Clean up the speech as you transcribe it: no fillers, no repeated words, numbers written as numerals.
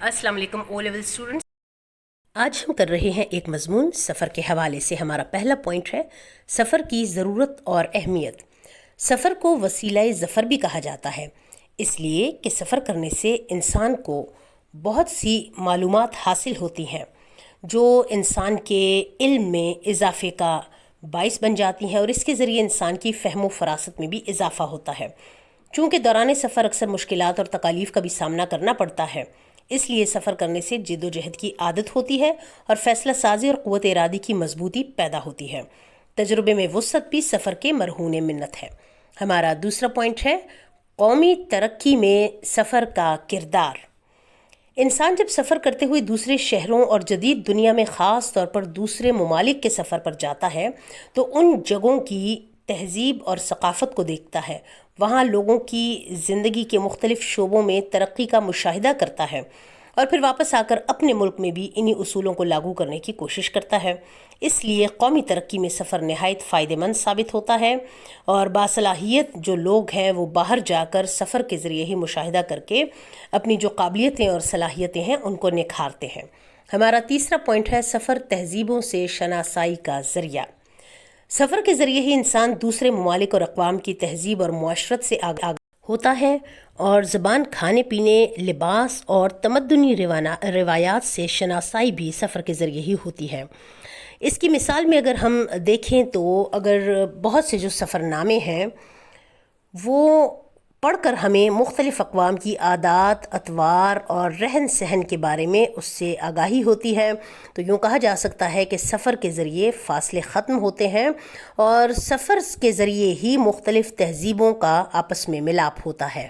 السلام علیکم O level students, آج ہم کر رہے ہیں ایک مضمون سفر کے حوالے سے۔ ہمارا پہلا پوائنٹ ہے سفر کی ضرورت اور اہمیت۔ سفر کو وسیلہ ظفر بھی کہا جاتا ہے، اس لیے کہ سفر کرنے سے انسان کو بہت سی معلومات حاصل ہوتی ہیں جو انسان کے علم میں اضافے کا باعث بن جاتی ہیں، اور اس کے ذریعے انسان کی فہم و فراست میں بھی اضافہ ہوتا ہے۔ چونکہ دوران سفر اکثر مشکلات اور تکالیف کا بھی سامنا کرنا پڑتا ہے، اس لیے سفر کرنے سے جد و جہد کی عادت ہوتی ہے اور فیصلہ سازی اور قوت ارادی کی مضبوطی پیدا ہوتی ہے۔ تجربے میں وسعت بھی سفر کے مرہون منت ہے۔ ہمارا دوسرا پوائنٹ ہے قومی ترقی میں سفر کا کردار۔ انسان جب سفر کرتے ہوئے دوسرے شہروں اور جدید دنیا میں، خاص طور پر دوسرے ممالک کے سفر پر جاتا ہے تو ان جگہوں کی تہذیب اور ثقافت کو دیکھتا ہے، وہاں لوگوں کی زندگی کے مختلف شعبوں میں ترقی کا مشاہدہ کرتا ہے، اور پھر واپس آ کر اپنے ملک میں بھی انہی اصولوں کو لاگو کرنے کی کوشش کرتا ہے۔ اس لیے قومی ترقی میں سفر نہایت فائدہ مند ثابت ہوتا ہے، اور باصلاحیت جو لوگ ہیں وہ باہر جا کر سفر کے ذریعے ہی مشاہدہ کر کے اپنی جو قابلیتیں اور صلاحیتیں ہیں ان کو نکھارتے ہیں۔ ہمارا تیسرا پوائنٹ ہے سفر تہذیبوں سے شناسائی کا ذریعہ۔ سفر کے ذریعے ہی انسان دوسرے ممالک اور اقوام کی تہذیب اور معاشرت سے آگاہ ہوتا ہے، اور زبان، کھانے پینے، لباس اور تمدنی روایات سے شناسائی بھی سفر کے ذریعے ہی ہوتی ہے۔ اس کی مثال میں اگر ہم دیکھیں تو اگر بہت سے جو سفر نامے ہیں وہ پڑھ کر ہمیں مختلف اقوام کی عادات، اطوار اور رہن سہن کے بارے میں اس سے آگاہی ہوتی ہے، تو یوں کہا جا سکتا ہے کہ سفر کے ذریعے فاصلے ختم ہوتے ہیں، اور سفر کے ذریعے ہی مختلف تہذیبوں کا آپس میں ملاپ ہوتا ہے۔